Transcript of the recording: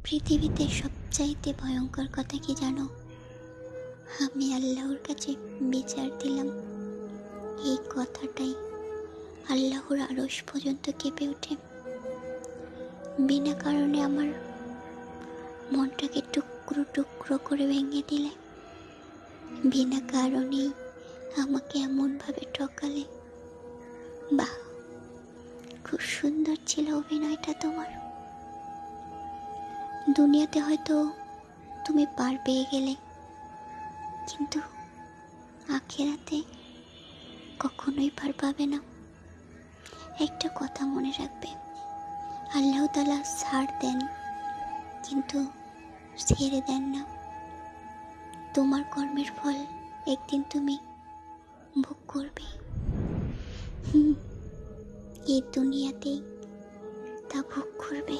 পৃথিবীতে সবচাইতে ভয়ঙ্কর কথা কি জানো? আমি আল্লাহর কাছে বিচার দিলাম, এই কথাটাই আল্লাহর আরশ পর্যন্ত কেঁপে ওঠে। বিনা কারণে আমার মনটাকে টুকরো টুকরো করে ভেঙে দিলে, বিনা কারণেই আমাকে এমনভাবে ঠকালে। বাহ, খুব সুন্দর ছিল অভিনয়টা তোমার। দুনিয়াতে হয়তো তুমি পার পেয়ে গেলে, কিন্তু আখিরাতে কখনোই পার পাবে না। একটা কথা মনে রাখবে, আল্লাহ তাআলা ছাড় দেন কিন্তু ছেড়ে দেন না। তোমার কর্মের ফল একদিন তুমি ভোগ করবে। এই দুনিয়াতেই তা ভোগ করবে।